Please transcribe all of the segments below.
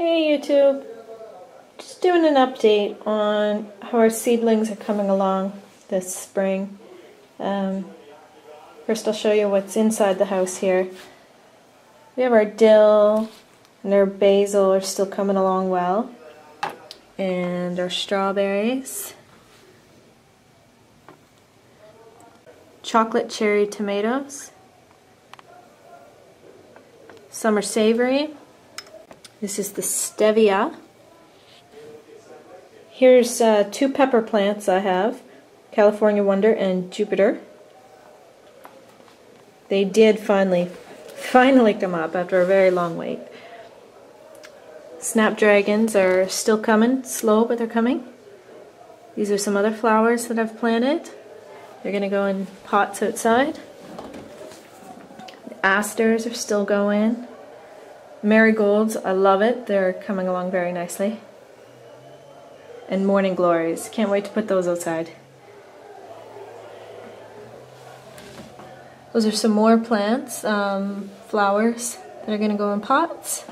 Hey YouTube, just doing an update on how our seedlings are coming along this spring. First I'll show you what's inside the house here. We have our dill and our basil are still coming along well, and our strawberries, chocolate cherry tomatoes, some are savory. This is the stevia. Here's two pepper plants I have, California Wonder and Jupiter. They did finally come up after a very long wait. Snapdragons are still coming, slow, but they're coming. These are some other flowers that I've planted. They're going to go in pots outside. The asters are still going. Marigolds, I love it. They're coming along very nicely. And morning glories. Can't wait to put those outside. Those are some more plants, flowers that are going to go in pots.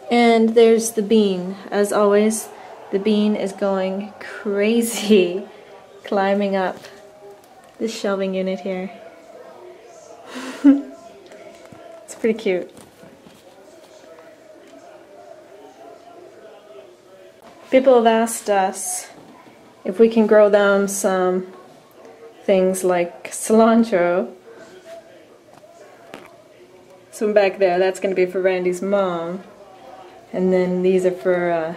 And there's the bean. As always, the bean is going crazy, climbing up this shelving unit here. It's pretty cute. People have asked us if we can grow them some things like cilantro. So back there, that's going to be for Randy's mom. And then these are for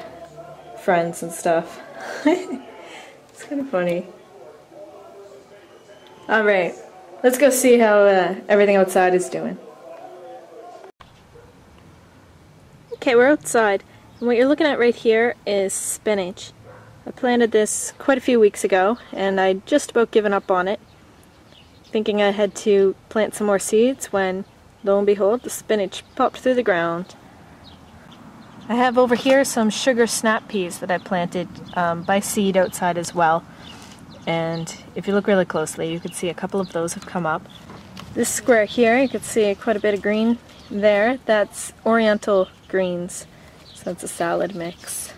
friends and stuff. It's kind of funny. Alright, let's go see how everything outside is doing. Okay, we're outside. And what you're looking at right here is spinach. I planted this quite a few weeks ago and I'd just about given up on it, thinking I had to plant some more seeds when, lo and behold, the spinach popped through the ground. I have over here some sugar snap peas that I planted by seed outside as well. And if you look really closely, you can see a couple of those have come up. This square here, you can see quite a bit of green there. That's oriental greens. That's a salad mix.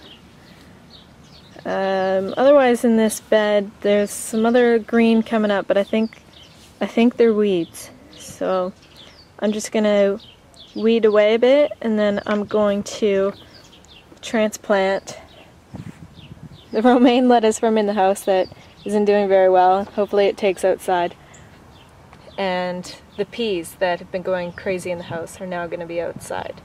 Otherwise in this bed there's some other green coming up, but I think they're weeds. So I'm just gonna weed away a bit and then I'm going to transplant the romaine lettuce from in the house that isn't doing very well. Hopefully it takes outside. And the peas that have been going crazy in the house are now going to be outside.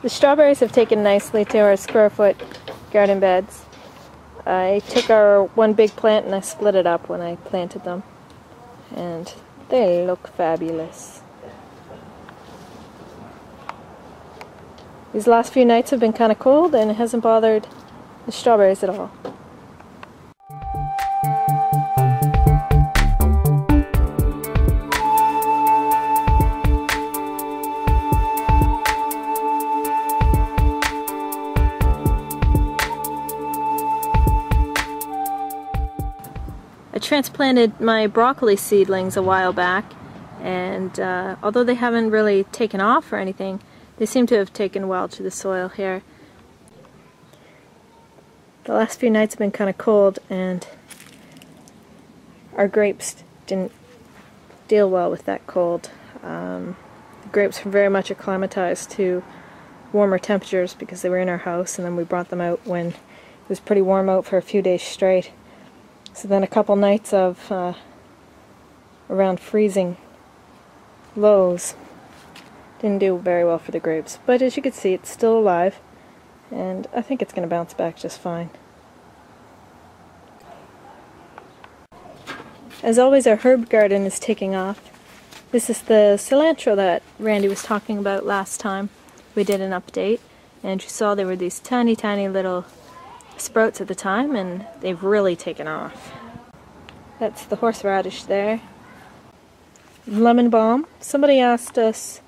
The strawberries have taken nicely to our square foot garden beds. I took our one big plant and I split it up when I planted them. And they look fabulous. These last few nights have been kind of cold and it hasn't bothered the strawberries at all. transplanted my broccoli seedlings a while back, and although they haven't really taken off or anything, they seem to have taken well to the soil here. The last few nights have been kind of cold, and our grapes didn't deal well with that cold. The grapes were very much acclimatized to warmer temperatures because they were in our house, and then we brought them out when it was pretty warm out for a few days straight. So then a couple nights of around freezing lows didn't do very well for the grapes. But as you can see, it's still alive, and I think it's going to bounce back just fine. As always, our herb garden is taking off. This is the cilantro that Randy was talking about last time we did an update, and you saw there were these tiny little sprouts at the time, and they've really taken off. That's the horseradish there. Lemon balm. Somebody asked us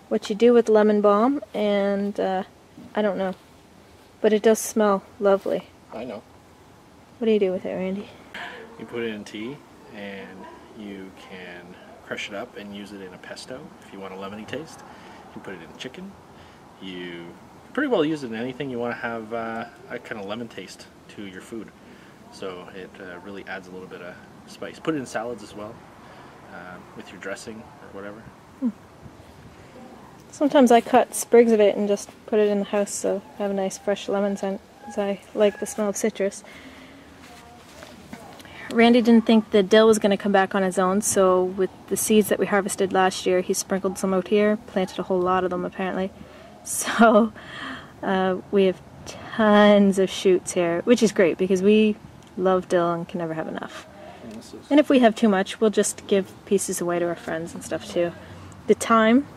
what you do with lemon balm, and I don't know, but it does smell lovely. I know. What do you do with it, Randy? You put it in tea, and you can crush it up and use it in a pesto if you want a lemony taste. You put it in chicken. You pretty well use it in anything you want to have a kind of lemon taste to your food. So it really adds a little bit of spice. Put it in salads as well, with your dressing or whatever. Sometimes I cut sprigs of it and just put it in the house so I have a nice fresh lemon scent, because I like the smell of citrus. Randy didn't think the dill was going to come back on his own, so with the seeds that we harvested last year, he sprinkled some out here, planted a whole lot of them apparently. So we have tons of shoots here, which is great because we love dill and can never have enough. And if we have too much, we'll just give pieces away to our friends and stuff too. The thyme,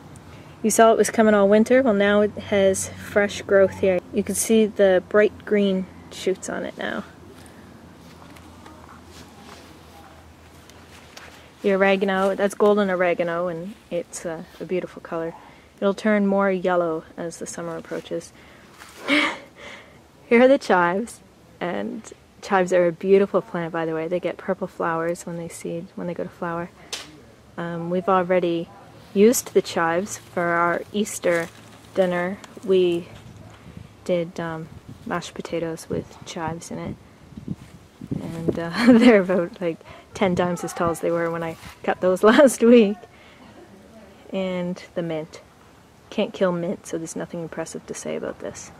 you saw it was coming all winter. Well, now it has fresh growth here. You can see the bright green shoots on it now. The oregano, that's golden oregano, and it's a beautiful color. It'll turn more yellow as the summer approaches. Here are the chives, and chives are a beautiful plant, by the way. They get purple flowers when they go to flower. We've already used the chives for our Easter dinner. We did mashed potatoes with chives in it, and they're about like 10 times as tall as they were when I cut those last week. And the mint. Can't kill mint, so there's nothing impressive to say about this.